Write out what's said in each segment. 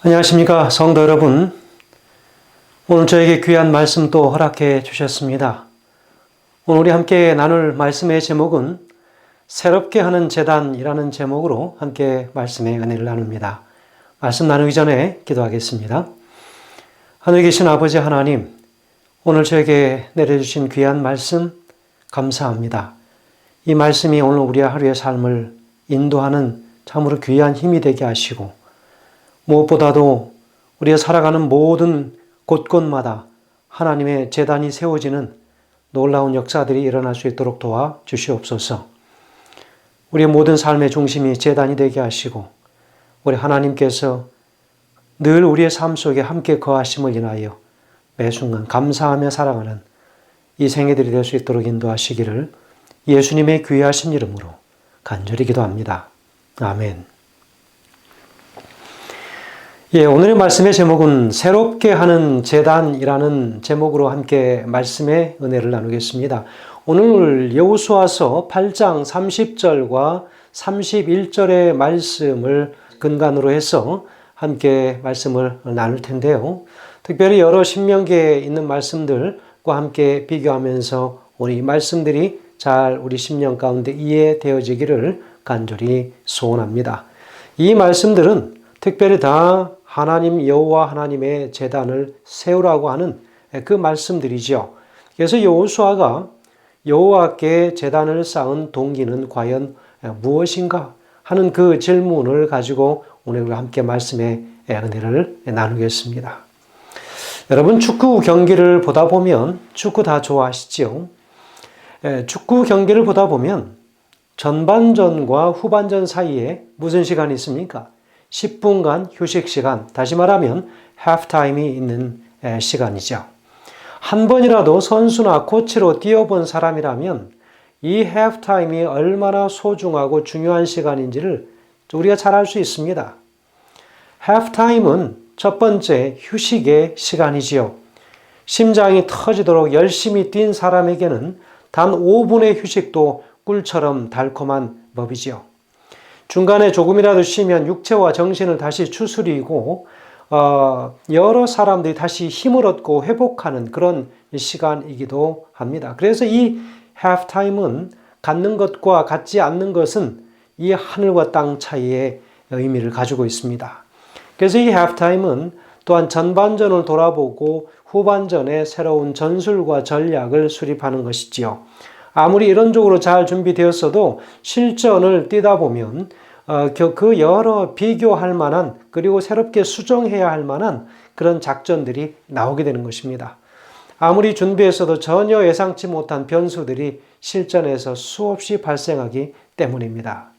안녕하십니까, 성도 여러분. 오늘 저에게 귀한 말씀 또 허락해 주셨습니다. 오늘 우리 함께 나눌 말씀의 제목은 새롭게 하는 제단이라는 제목으로 함께 말씀의 은혜를 나눕니다. 말씀 나누기 전에 기도하겠습니다. 하늘에 계신 아버지 하나님, 오늘 저에게 내려주신 귀한 말씀 감사합니다. 이 말씀이 오늘 우리의 하루의 삶을 인도하는 참으로 귀한 힘이 되게 하시고, 무엇보다도 우리가 살아가는 모든 곳곳마다 하나님의 제단이 세워지는 놀라운 역사들이 일어날 수 있도록 도와 주시옵소서. 우리의 모든 삶의 중심이 제단이 되게 하시고, 우리 하나님께서 늘 우리의 삶 속에 함께 거하심을 인하여 매 순간 감사하며 살아가는 이 생애들이 될 수 있도록 인도하시기를 예수님의 귀하신 이름으로 간절히 기도합니다. 아멘. 오늘의 말씀의 제목은 새롭게 하는 제단이라는 제목으로 함께 말씀의 은혜를 나누겠습니다. 오늘 여호수아서 8장 30절과 31절의 말씀을 근간으로 해서 함께 말씀을 나눌 텐데요. 특별히 여러 신명기에 있는 말씀들과 함께 비교하면서 우리 말씀들이 잘 우리 심령 가운데 이해되어지기를 간절히 소원합니다. 이 말씀들은 특별히 다 하나님 여호와 하나님의 제단을 세우라고 하는 그 말씀들이죠. 그래서 여호수아가 여호와께 제단을 쌓은 동기는 과연 무엇인가 하는 그 질문을 가지고 오늘 함께 말씀의 은혜를 나누겠습니다. 여러분, 축구 경기를 보다 보면 축구 다 좋아하시죠? 축구 경기를 보다 보면 전반전과 후반전 사이에 무슨 시간이 있습니까? 10분간 휴식 시간, 다시 말하면 하프타임이 있는 시간이죠. 한 번이라도 선수나 코치로 뛰어본 사람이라면 이 하프타임이 얼마나 소중하고 중요한 시간인지를 우리가 잘 알 수 있습니다. 하프타임은 첫 번째 휴식의 시간이지요. 심장이 터지도록 열심히 뛴 사람에게는 단 5분의 휴식도 꿀처럼 달콤한 법이지요. 중간에 조금이라도 쉬면 육체와 정신을 다시 추스리고 여러 사람들이 다시 힘을 얻고 회복하는 그런 시간이기도 합니다. 그래서 이 하프타임은 갖는 것과 갖지 않는 것은 이 하늘과 땅 차이의 의미를 가지고 있습니다. 그래서 이 하프타임은 또한 전반전을 돌아보고 후반전에 새로운 전술과 전략을 수립하는 것이지요. 아무리 이론적으로 잘 준비되었어도 실전을 뛰다 보면 그 여러 비교할 만한 그리고 새롭게 수정해야 할 만한 그런 작전들이 나오게 되는 것입니다. 아무리 준비했어도 전혀 예상치 못한 변수들이 실전에서 수없이 발생하기 때문입니다.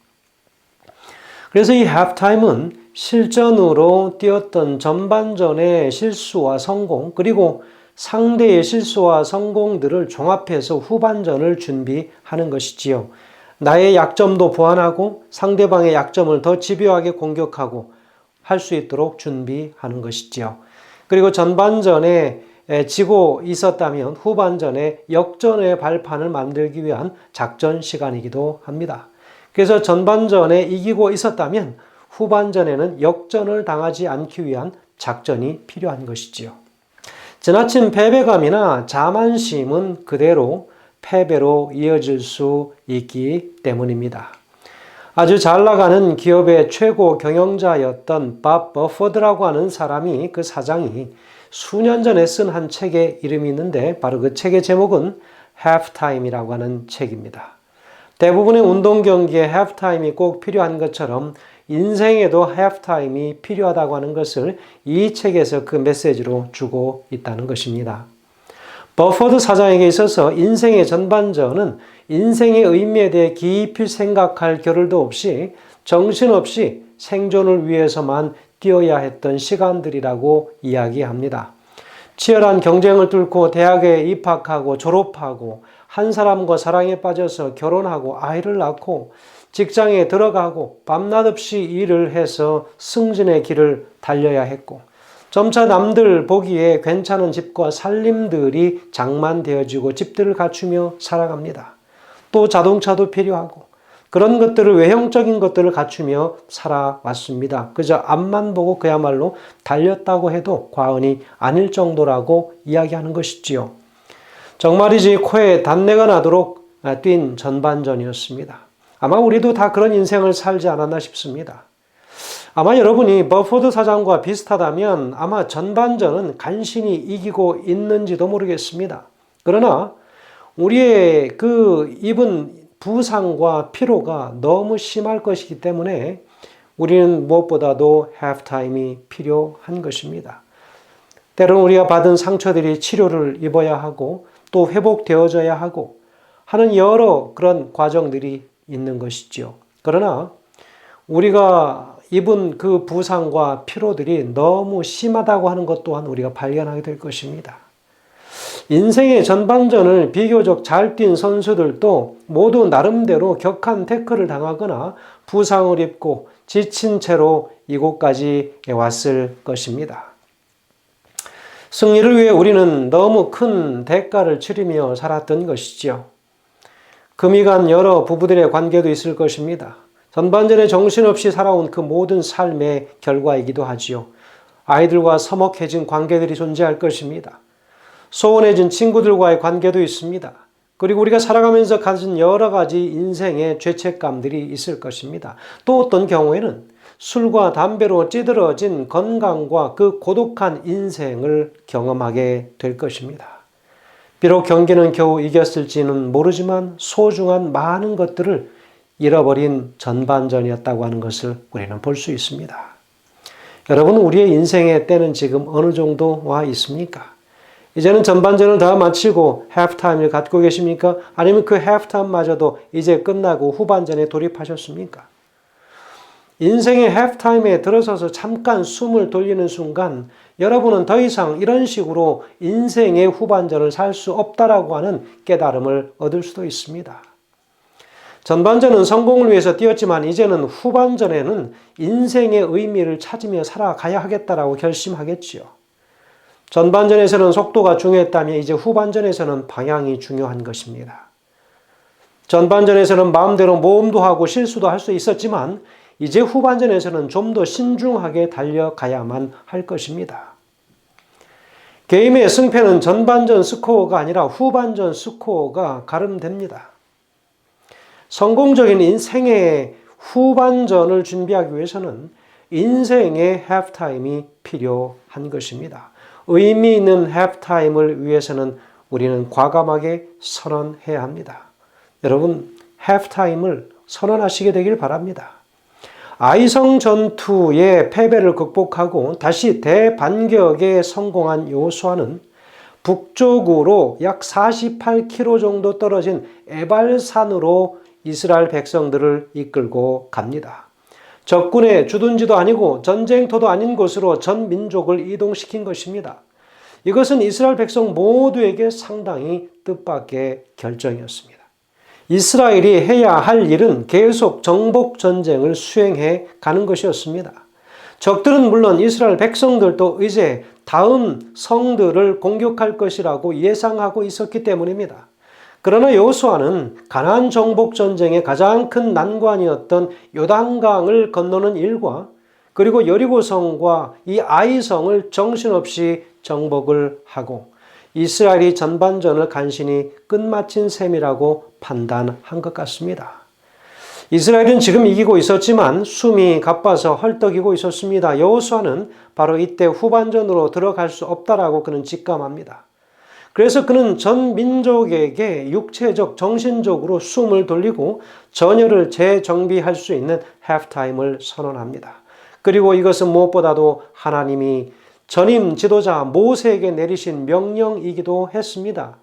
그래서 이 하프타임은 실전으로 뛰었던 전반전의 실수와 성공 그리고 상대의 실수와 성공들을 종합해서 후반전을 준비하는 것이지요. 나의 약점도 보완하고 상대방의 약점을 더 집요하게 공격하고 할 수 있도록 준비하는 것이지요. 그리고 전반전에 지고 있었다면 후반전에 역전의 발판을 만들기 위한 작전 시간이기도 합니다. 그래서 전반전에 이기고 있었다면 후반전에는 역전을 당하지 않기 위한 작전이 필요한 것이지요. 지나친 패배감이나 자만심은 그대로 패배로 이어질 수 있기 때문입니다. 아주 잘 나가는 기업의 최고 경영자였던 밥 버퍼드라고 하는 사람이 그 사장이 수년 전에 쓴 한 책의 이름이 있는데 바로 그 책의 제목은 하프타임이라고 하는 책입니다. 대부분의 운동 경기에 하프타임이 꼭 필요한 것처럼 인생에도 하프타임이 필요하다고 하는 것을 이 책에서 그 메시지로 주고 있다는 것입니다. 버퍼드 사장에게 있어서 인생의 전반전은 인생의 의미에 대해 깊이 생각할 겨를도 없이 정신없이 생존을 위해서만 뛰어야 했던 시간들이라고 이야기합니다. 치열한 경쟁을 뚫고 대학에 입학하고 졸업하고 한 사람과 사랑에 빠져서 결혼하고 아이를 낳고 직장에 들어가고 밤낮 없이 일을 해서 승진의 길을 달려야 했고 점차 남들 보기에 괜찮은 집과 살림들이 장만되어지고 집들을 갖추며 살아갑니다. 또 자동차도 필요하고 그런 것들을 외형적인 것들을 갖추며 살아왔습니다. 그저 앞만 보고 그야말로 달렸다고 해도 과언이 아닐 정도라고 이야기하는 것이지요. 정말이지 코에 단내가 나도록 뛴 전반전이었습니다. 아마 우리도 다 그런 인생을 살지 않았나 싶습니다. 아마 여러분이 버포드 사장과 비슷하다면 아마 전반전은 간신히 이기고 있는지도 모르겠습니다. 그러나 우리의 그 입은 부상과 피로가 너무 심할 것이기 때문에 우리는 무엇보다도 halftime이 필요한 것입니다. 때로는 우리가 받은 상처들이 치료를 입어야 하고 또 회복되어져야 하고 하는 여러 그런 과정들이 있는 것이지요. 그러나 우리가 입은 그 부상과 피로들이 너무 심하다고 하는 것 또한 우리가 발견하게 될 것입니다. 인생의 전반전을 비교적 잘 뛴 선수들도 모두 나름대로 격한 태클을 당하거나 부상을 입고 지친 채로 이곳까지 왔을 것입니다. 승리를 위해 우리는 너무 큰 대가를 치르며 살았던 것이지요. 금이 간 여러 부부들의 관계도 있을 것입니다. 전반전에 정신없이 살아온 그 모든 삶의 결과이기도 하지요. 아이들과 서먹해진 관계들이 존재할 것입니다. 소원해진 친구들과의 관계도 있습니다. 그리고 우리가 살아가면서 가진 여러 가지 인생의 죄책감들이 있을 것입니다. 또 어떤 경우에는 술과 담배로 찌들어진 건강과 그 고독한 인생을 경험하게 될 것입니다. 비록 경기는 겨우 이겼을지는 모르지만 소중한 많은 것들을 잃어버린 전반전이었다고 하는 것을 우리는 볼 수 있습니다. 여러분, 우리의 인생의 때는 지금 어느 정도 와 있습니까? 이제는 전반전을 다 마치고 halftime을 갖고 계십니까? 아니면 그 halftime마저도 이제 끝나고 후반전에 돌입하셨습니까? 인생의 halftime에 들어서서 잠깐 숨을 돌리는 순간 여러분은 더 이상 이런 식으로 인생의 후반전을 살 수 없다라고 하는 깨달음을 얻을 수도 있습니다. 전반전은 성공을 위해서 뛰었지만 이제는 후반전에는 인생의 의미를 찾으며 살아가야 하겠다라고 결심하겠지요. 전반전에서는 속도가 중요했다면 이제 후반전에서는 방향이 중요한 것입니다. 전반전에서는 마음대로 모험도 하고 실수도 할 수 있었지만 이제 후반전에서는 좀 더 신중하게 달려가야만 할 것입니다. 게임의 승패는 전반전 스코어가 아니라 후반전 스코어가 가름됩니다. 성공적인 인생의 후반전을 준비하기 위해서는 인생의 halftime이 필요한 것입니다. 의미 있는 halftime을 위해서는 우리는 과감하게 선언해야 합니다. 여러분, halftime을 선언하시게 되길 바랍니다. 아이성 전투의 패배를 극복하고 다시 대반격에 성공한 요수아는 북쪽으로 약 48km 정도 떨어진 에발산으로 이스라엘 백성들을 이끌고 갑니다. 적군의 주둔지도 아니고 전쟁터도 아닌 곳으로 전 민족을 이동시킨 것입니다. 이것은 이스라엘 백성 모두에게 상당히 뜻밖의 결정이었습니다. 이스라엘이 해야 할 일은 계속 정복 전쟁을 수행해 가는 것이었습니다. 적들은 물론 이스라엘 백성들도 이제 다음 성들을 공격할 것이라고 예상하고 있었기 때문입니다. 그러나 여호수아는 가나안 정복 전쟁의 가장 큰 난관이었던 요단강을 건너는 일과 그리고 여리고성과 이 아이성을 정신없이 정복을 하고 이스라엘이 전반전을 간신히 끝마친 셈이라고 판단한 것 같습니다. 이스라엘은 지금 이기고 있었지만 숨이 가빠서 헐떡이고 있었습니다. 여호수아는 바로 이때 후반전으로 들어갈 수 없다라고 그는 직감합니다. 그래서 그는 전 민족에게 육체적, 정신적으로 숨을 돌리고 전열을 재정비할 수 있는 halftime을 선언합니다. 그리고 이것은 무엇보다도 하나님이 전임 지도자 모세에게 내리신 명령이기도 했습니다.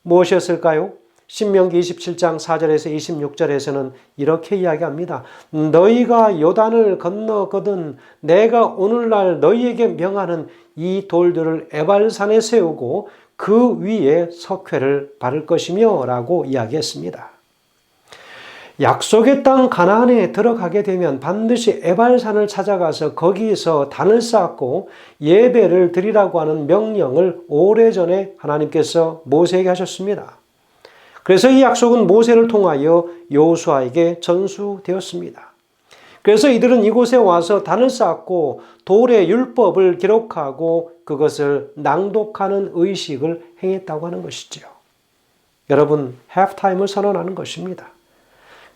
무엇이었을까요? 신명기 27장 4절에서 26절에서는 이렇게 이야기합니다. 너희가 요단을 건너거든 내가 오늘날 너희에게 명하는 이 돌들을 에발산에 세우고 그 위에 석회를 바를 것이며 라고 이야기했습니다. 약속의 땅 가나안에 들어가게 되면 반드시 에발산을 찾아가서 거기서 단을 쌓고 예배를 드리라고 하는 명령을 오래전에 하나님께서 모세에게 하셨습니다. 그래서 이 약속은 모세를 통하여 여호수아에게 전수되었습니다. 그래서 이들은 이곳에 와서 단을 쌓고 돌의 율법을 기록하고 그것을 낭독하는 의식을 행했다고 하는 것이지요. 여러분, halftime을 선언하는 것입니다.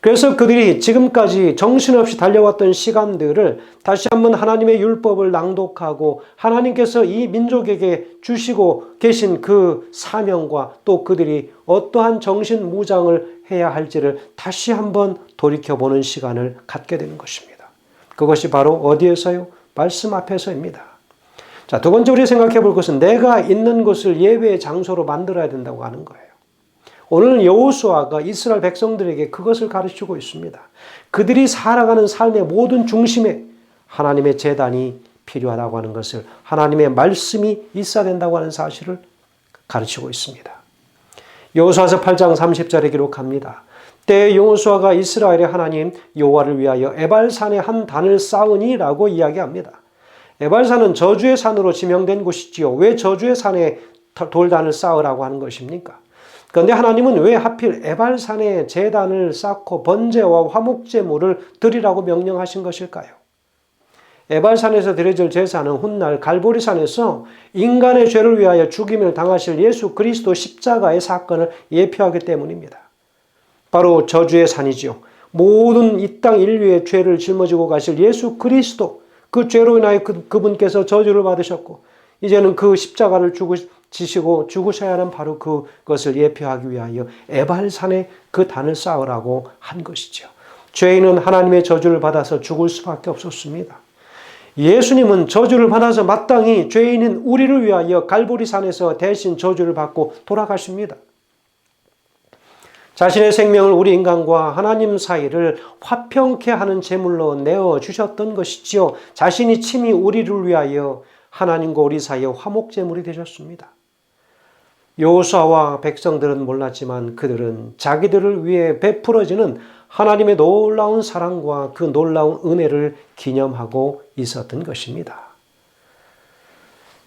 그래서 그들이 지금까지 정신없이 달려왔던 시간들을 다시 한번 하나님의 율법을 낭독하고 하나님께서 이 민족에게 주시고 계신 그 사명과 또 그들이 어떠한 정신무장을 해야 할지를 다시 한번 돌이켜보는 시간을 갖게 되는 것입니다. 그것이 바로 어디에서요? 말씀 앞에서입니다. 자, 두 번째 우리 생각해 볼 것은 내가 있는 곳을 예배의 장소로 만들어야 된다고 하는 거예요. 오늘 여호수아가 이스라엘 백성들에게 그것을 가르치고 있습니다. 그들이 살아가는 삶의 모든 중심에 하나님의 제단이 필요하다고 하는 것을, 하나님의 말씀이 있어야 된다고 하는 사실을 가르치고 있습니다. 여호수아서 8장 30절에 기록합니다. 때에 여호수아가 이스라엘의 하나님 여호와를 위하여 에발산에 한 단을 쌓으니라고 이야기합니다. 에발산은 저주의 산으로 지명된 곳이지요. 왜 저주의 산에 돌단을 쌓으라고 하는 것입니까? 그런데 하나님은 왜 하필 에발산에 제단을 쌓고 번제와 화목제물을 드리라고 명령하신 것일까요? 에발산에서 드려질 제사는 훗날 갈보리산에서 인간의 죄를 위하여 죽임을 당하실 예수 그리스도 십자가의 사건을 예표하기 때문입니다. 바로 저주의 산이지요. 모든 이 땅 인류의 죄를 짊어지고 가실 예수 그리스도, 그 죄로 인하여 그분께서 저주를 받으셨고 이제는 그 십자가를 지시고 죽으셔야 하는 바로 그것을 예표하기 위하여 에발산에 그 단을 쌓으라고 한 것이죠. 죄인은 하나님의 저주를 받아서 죽을 수밖에 없었습니다. 예수님은 저주를 받아서 마땅히 죄인인 우리를 위하여 갈보리산에서 대신 저주를 받고 돌아가십니다. 자신의 생명을 우리 인간과 하나님 사이를 화평케 하는 제물로 내어주셨던 것이지요. 자신이 친히 우리를 위하여 하나님과 우리 사이에 화목제물이 되셨습니다. 여호수아와 백성들은 몰랐지만 그들은 자기들을 위해 베풀어지는 하나님의 놀라운 사랑과 그 놀라운 은혜를 기념하고 있었던 것입니다.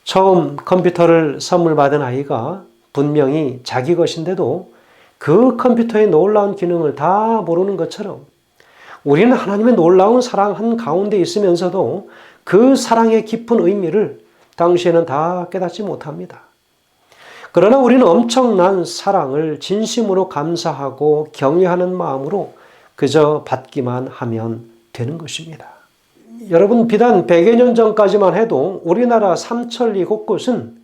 처음 컴퓨터를 선물 받은 아이가 분명히 자기 것인데도 그 컴퓨터의 놀라운 기능을 다 모르는 것처럼 우리는 하나님의 놀라운 사랑 한 가운데 있으면서도 그 사랑의 깊은 의미를 당시에는 다 깨닫지 못합니다. 그러나 우리는 엄청난 사랑을 진심으로 감사하고 경외하는 마음으로 그저 받기만 하면 되는 것입니다. 여러분, 비단 100여 년 전까지만 해도 우리나라 삼천리 곳곳은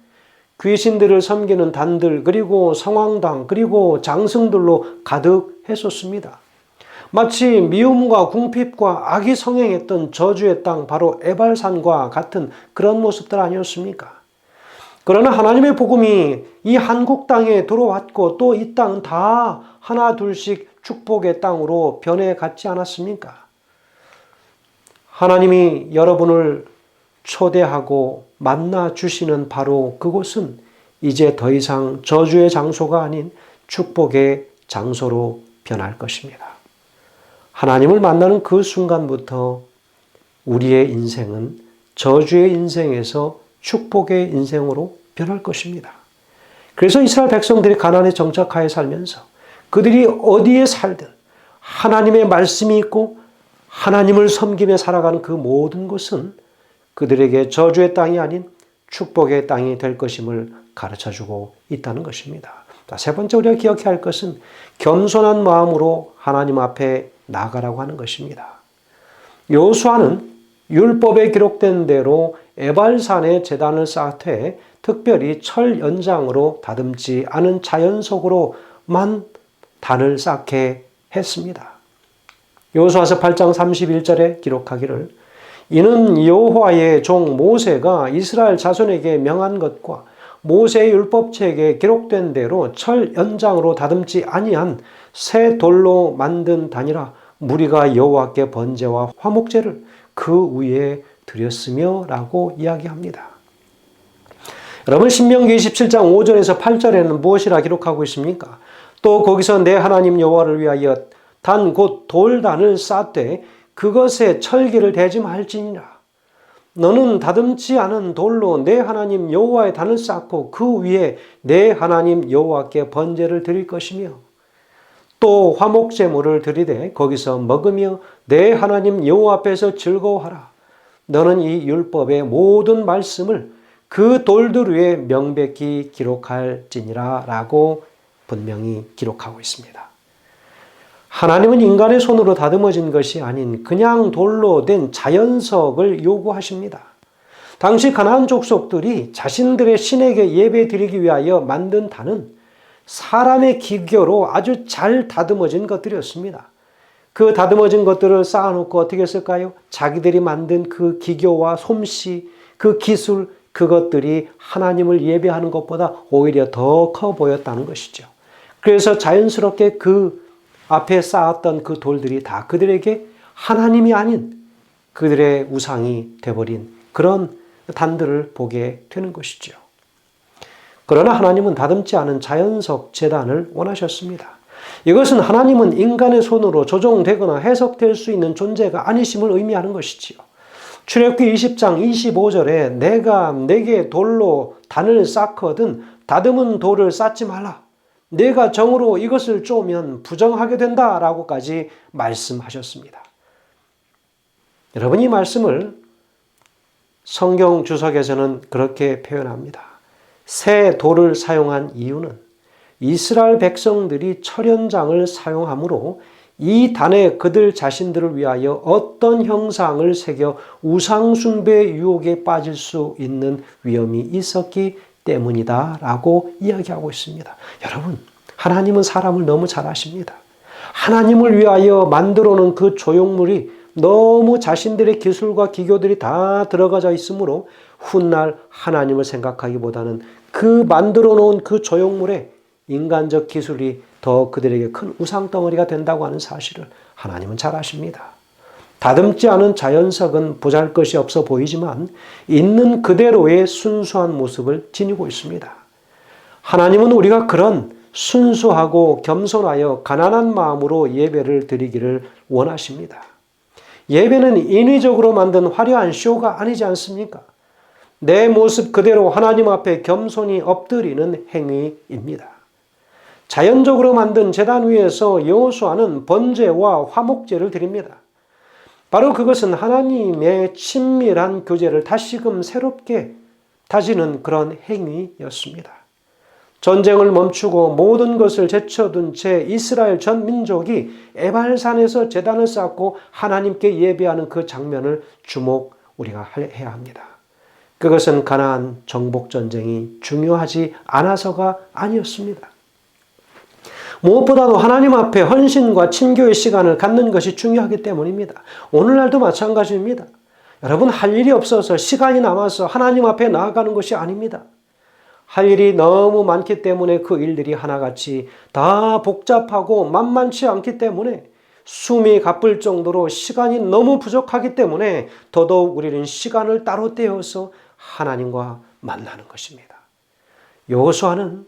귀신들을 섬기는 단들, 그리고 성황당, 그리고 장승들로 가득했었습니다. 마치 미움과 궁핍과 악이 성행했던 저주의 땅, 바로 에발산과 같은 그런 모습들 아니었습니까? 그러나 하나님의 복음이 이 한국 땅에 들어왔고 또 이 땅은 다 하나 둘씩 축복의 땅으로 변해갔지 않았습니까? 하나님이 여러분을 초대하고 만나 주시는 바로 그곳은 이제 더 이상 저주의 장소가 아닌 축복의 장소로 변할 것입니다. 하나님을 만나는 그 순간부터 우리의 인생은 저주의 인생에서 축복의 인생으로 변할 것입니다. 그래서 이스라엘 백성들이 가나안에 정착하여 살면서 그들이 어디에 살든 하나님의 말씀이 있고 하나님을 섬기며 살아가는 그 모든 것은 그들에게 저주의 땅이 아닌 축복의 땅이 될 것임을 가르쳐주고 있다는 것입니다. 세 번째 우리가 기억해야 할 것은 겸손한 마음으로 하나님 앞에 나아가라고 하는 것입니다. 여호수아는 율법에 기록된 대로 에발산에 제단을 쌓되 특별히 철 연장으로 다듬지 않은 자연 속으로만 단을 쌓게 했습니다. 여호수아서 8장 31절에 기록하기를 이는 여호와의 종 모세가 이스라엘 자손에게 명한 것과 모세의 율법책에 기록된 대로 철 연장으로 다듬지 아니한 새 돌로 만든 단이라 무리가 여호와께 번제와 화목제를 그 위에 드렸으며 라고 이야기합니다. 여러분, 신명기 27장 5절에서 8절에는 무엇이라 기록하고 있습니까? 또 거기서 내 하나님 여호와를 위하여 단 곧 돌단을 쌓되 그것에 철기를 대지 말지니라. 너는 다듬지 않은 돌로 내 하나님 여호와의 단을 쌓고 그 위에 내 하나님 여호와께 번제를 드릴 것이며 또 화목제물을 드리되 거기서 먹으며 내 하나님 여호와 앞에서 즐거워하라. 너는 이 율법의 모든 말씀을 그 돌들 위에 명백히 기록할지니라 라고 분명히 기록하고 있습니다. 하나님은 인간의 손으로 다듬어진 것이 아닌 그냥 돌로 된 자연석을 요구하십니다. 당시 가나안 족속들이 자신들의 신에게 예배 드리기 위하여 만든 단은 사람의 기교로 아주 잘 다듬어진 것들이었습니다. 그 다듬어진 것들을 쌓아놓고 어떻게 했을까요? 자기들이 만든 그 기교와 솜씨, 그 기술, 그것들이 하나님을 예배하는 것보다 오히려 더 커 보였다는 것이죠. 그래서 자연스럽게 그 앞에 쌓았던 그 돌들이 다 그들에게 하나님이 아닌 그들의 우상이 되어버린 그런 단들을 보게 되는 것이죠. 그러나 하나님은 다듬지 않은 자연석 제단을 원하셨습니다. 이것은 하나님은 인간의 손으로 조정되거나 해석될 수 있는 존재가 아니심을 의미하는 것이지요. 출애굽기 20장 25절에 내가 내게 돌로 단을 쌓거든 다듬은 돌을 쌓지 말라. 내가 정으로 이것을 쪼면 부정하게 된다라고까지 말씀하셨습니다. 여러분, 이 말씀을 성경 주석에서는 그렇게 표현합니다. 새 돌을 사용한 이유는 이스라엘 백성들이 철연장을 사용하므로 이 단에 그들 자신들을 위하여 어떤 형상을 새겨 우상숭배의 유혹에 빠질 수 있는 위험이 있었기 때문이다 라고 이야기하고 있습니다. 여러분, 하나님은 사람을 너무 잘 아십니다. 하나님을 위하여 만들어 놓은 그 조형물이 너무 자신들의 기술과 기교들이 다 들어가져 있으므로 훗날 하나님을 생각하기보다는 그 만들어 놓은 그 조형물에 인간적 기술이 더 그들에게 큰 우상덩어리가 된다고 하는 사실을 하나님은 잘 아십니다. 다듬지 않은 자연석은 보잘것이 없어 보이지만 있는 그대로의 순수한 모습을 지니고 있습니다. 하나님은 우리가 그런 순수하고 겸손하여 가난한 마음으로 예배를 드리기를 원하십니다. 예배는 인위적으로 만든 화려한 쇼가 아니지 않습니까? 내 모습 그대로 하나님 앞에 겸손히 엎드리는 행위입니다. 자연적으로 만든 제단 위에서 여호수아는 번제와 화목제를 드립니다. 바로 그것은 하나님의 친밀한 교제를 다시금 새롭게 다지는 그런 행위였습니다. 전쟁을 멈추고 모든 것을 제쳐둔 채 이스라엘 전 민족이 에발산에서 제단을 쌓고 하나님께 예배하는 그 장면을 우리가 해야 합니다. 그것은 가나안 정복 전쟁이 중요하지 않아서가 아니었습니다. 무엇보다도 하나님 앞에 헌신과 친교의 시간을 갖는 것이 중요하기 때문입니다. 오늘날도 마찬가지입니다. 여러분, 할 일이 없어서 시간이 남아서 하나님 앞에 나아가는 것이 아닙니다. 할 일이 너무 많기 때문에 그 일들이 하나같이 다 복잡하고 만만치 않기 때문에 숨이 가쁠 정도로 시간이 너무 부족하기 때문에 더더욱 우리는 시간을 따로 떼어서 하나님과 만나는 것입니다. 여호수아는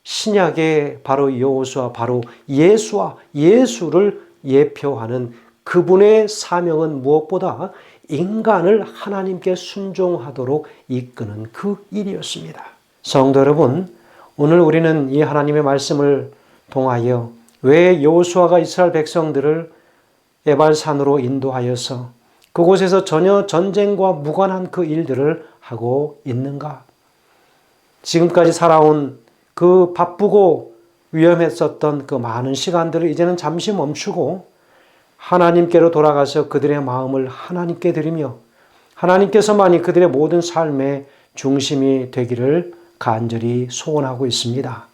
신약의 바로 여호수아, 바로 예수를 예표하는 그분의 사명은 무엇보다 인간을 하나님께 순종하도록 이끄는 그 일이었습니다. 성도 여러분, 오늘 우리는 이 하나님의 말씀을 통하여 왜 여호수아가 이스라엘 백성들을 에발산으로 인도하여서 그곳에서 전혀 전쟁과 무관한 그 일들을 하고 있는가? 지금까지 살아온 그 바쁘고 위험했었던 그 많은 시간들을 이제는 잠시 멈추고 하나님께로 돌아가서 그들의 마음을 하나님께 드리며 하나님께서만이 그들의 모든 삶의 중심이 되기를 간절히 소원하고 있습니다.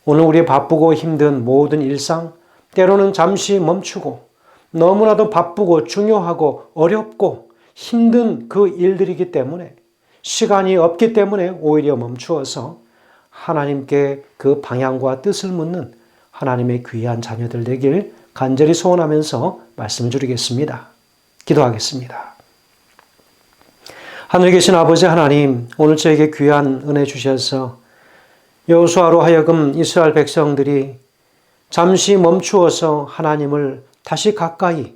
오늘 우리의 바쁘고 힘든 모든 일상, 때로는 잠시 멈추고 너무나도 바쁘고 중요하고 어렵고 힘든 그 일들이기 때문에 시간이 없기 때문에 오히려 멈추어서 하나님께 그 방향과 뜻을 묻는 하나님의 귀한 자녀들 되길 간절히 소원하면서 말씀을 드리겠습니다. 기도하겠습니다. 하늘에 계신 아버지 하나님, 오늘 저에게 귀한 은혜 주셔서 여호수아로 하여금 이스라엘 백성들이 잠시 멈추어서 하나님을 다시 가까이,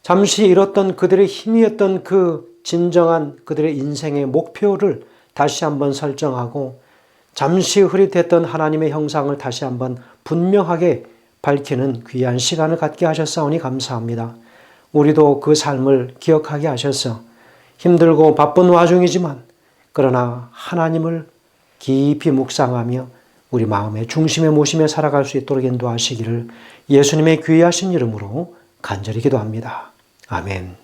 잠시 잃었던 그들의 힘이었던 그 진정한 그들의 인생의 목표를 다시 한번 설정하고 잠시 흐릿했던 하나님의 형상을 다시 한번 분명하게 밝히는 귀한 시간을 갖게 하셨사오니 감사합니다. 우리도 그 삶을 기억하게 하셔서 힘들고 바쁜 와중이지만 그러나 하나님을 깊이 묵상하며 우리 마음의 중심에 모시며 살아갈 수 있도록 인도하시기를 예수님의 귀하신 이름으로 간절히 기도합니다. 아멘.